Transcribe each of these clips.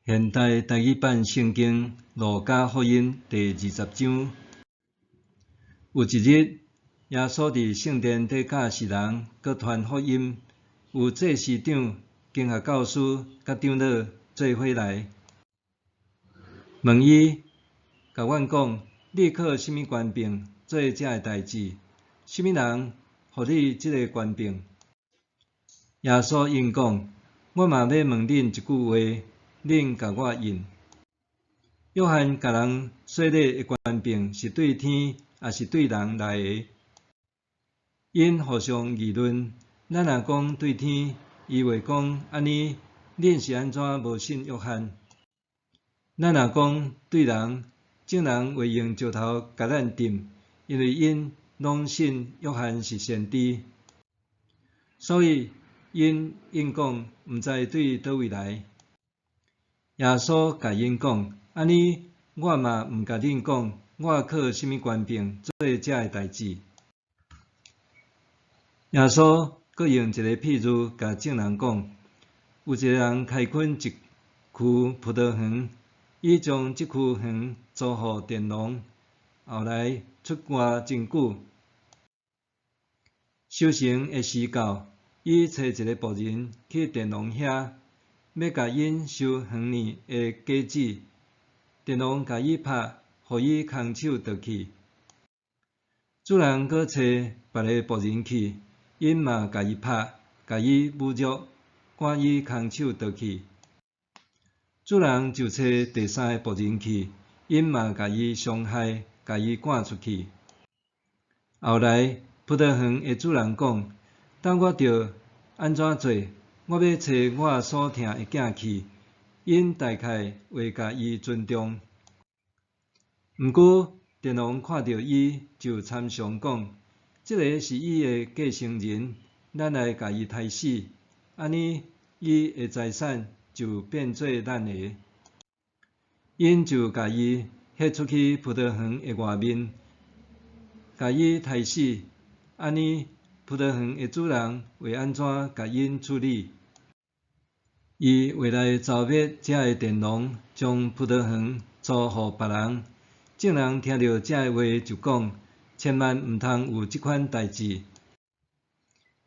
现代台语版圣经路加福音第20章。有一日，耶稣伫圣殿底教示人，佮传福音。有祭司长、经学教师佮长老做伙来，问伊，甲阮讲：你靠什么权柄做遮个代志？什么人互你即个权柄？耶稣应讲：我嘛要问恁一句话，恁甲我应。约翰甲人说礼的权柄是对天，还是对人来的？因互相议论。咱若讲对天，伊会讲安尼，恁是安怎无信约翰？咱若讲对人，众人会用石头甲咱钉，因为因拢信约翰是先知。所以因应讲毋知对倒位来。耶稣甲因讲：安尼，我嘛毋甲恁讲，我靠什么权柄做遮个代志。耶稣佫用一个譬喻甲众人讲：有一个人开垦一区葡萄园，伊将即区园租互佃农，后来出外真久，收成的时到，伊找一个仆人去佃农遐，要甲因收园年的果子。佃农甲伊拍，互伊空手倒去。主人佫找别个仆人去，因嘛甲伊拍，甲伊侮辱，赶伊空手倒去。主人就找第三个仆人去，因嘛甲伊伤害，甲伊赶出去。后来葡萄园的主人讲：当我着安怎做？我要找我所疼的囝去，因大概会甲伊尊重。毋过佃农看到伊，就参详讲：即个是伊的继承人，咱来甲伊杀死，安尼伊的财产就变做咱的。因就甲伊迄出去葡萄园的外面，甲伊杀死。安尼葡萄园的主人会安怎甲因处理？伊会来召灭遮个佃农，将葡萄园租互别人。众人听到遮个话，就讲：千万毋通有即款代志。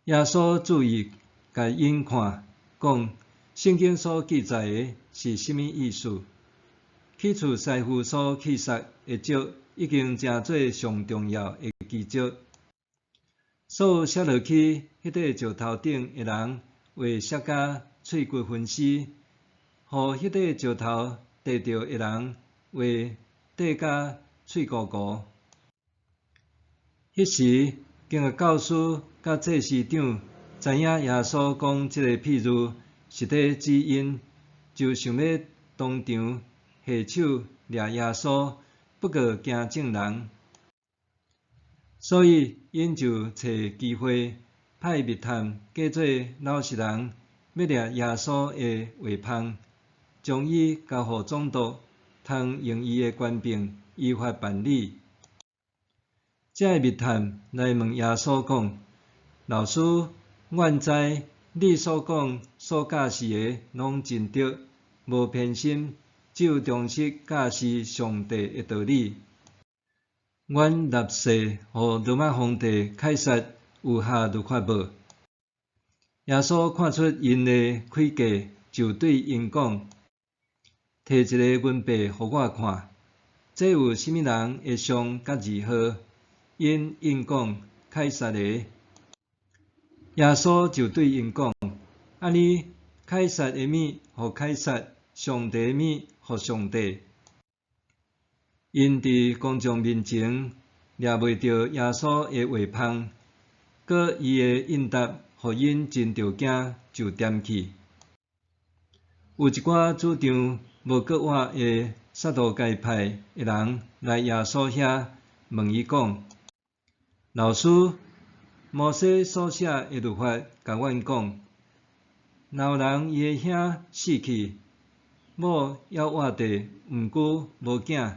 耶稣注意甲因看，讲：圣经所记载的是甚物意思？起厝师傅所去杀的石，已经成做上重要的基石。所有摔落去迄块石头顶的人，会摔甲喙骨分尸；互迄块石头地着的人，会跌甲喙糊糊。迄时，经学教师甲祭司长知影耶稣讲即个譬喻是伫指因，就想要当场下手掠耶稣，不过惊众人。所以因就找机会派密探假做老实人，要掠耶稣的话芳，将伊交互总督，通用伊的权柄依法办理。这个密探来问耶稣讲：老师，阮知你所讲所教示的拢真对，无偏心，只有忠实教示上帝的道理。阮纳税互罗马皇帝凯撒有下律法无？耶稣看出因的诡计，就对因讲：摕一个银币互我看，这有甚物人的章甲字号？因应讲：凯撒的。耶稣就对因讲：安尼，凯撒的物互凯撒，上帝的物互上帝。因伫公众面前掠袂着耶稣的话芳，佮伊的应答，互因真着惊，就踮去。有一寡主张无国活的撒都该派的人来耶稣遐，问伊讲：老师，摩西所写的律法甲阮讲，若有人伊的兄死去，某要活地毋久无囝，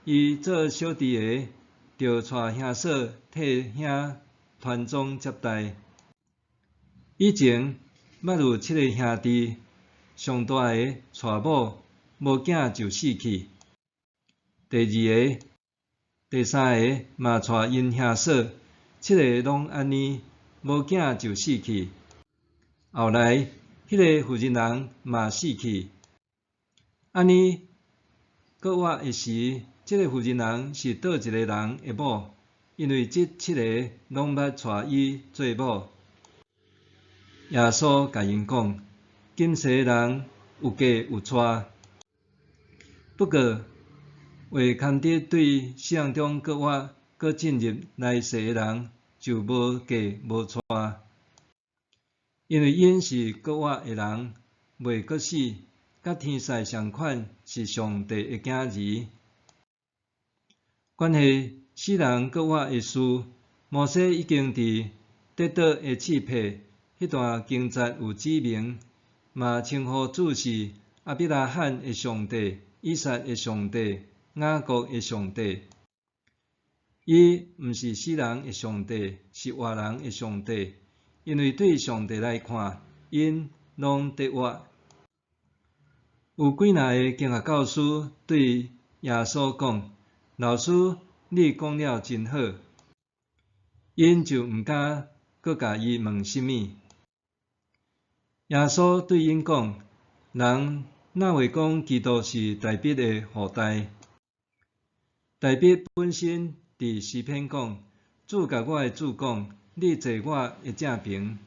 伊做小弟的，着带兄嫂替兄传宗接代。以前捌有7个兄弟，上大个娶某无囝就死去。第二个、第三个嘛娶因兄嫂，7个拢安尼，无囝就死去。后来，迄个负责人嘛死去。安尼，搁活的时，即个负责人是倒一个人的某？因为即7个拢捌娶伊做某。耶稣甲因讲：今世人有嫁有娶，不过为堪得对世人中搁活搁进入来世的人，就无嫁无娶，因为因是搁活的人，未搁死，甲天使相款，是上帝的囝儿。关系世人搁活的事，摩西已经伫得到的刺配迄段经节有指明，嘛称呼主是亚伯拉罕的上帝、以撒的上帝、雅各的上帝。伊毋是死人的上帝，是活人的上帝。因为对上帝来看，因拢得活。有几若个经学教师对耶稣讲：老师，你讲了真好。因就毋敢搁甲伊问甚物。耶稣对因讲：人哪会讲基督是大卫的后代？大卫本身伫诗篇讲：主甲我的主讲，你坐我的正边，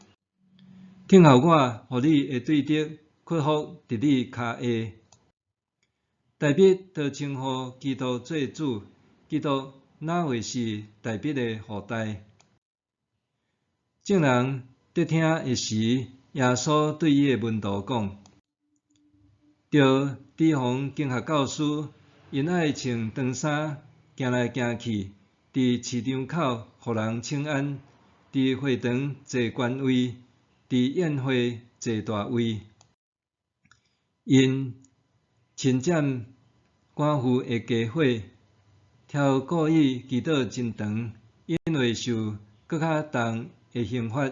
听候我，互你的对敌屈服伫你骹下。大卫就称呼基督做主，基督哪会是大卫的后代？众人伫听的时，耶稣对伊的门徒讲：着提防经学教师，因爱穿长衫，行来行去，伫市场口互人请安，伫会堂坐官位，伫宴会坐大位。因侵占官府的家伙，挑故意祈祷真长，因为受搁较重的刑罚。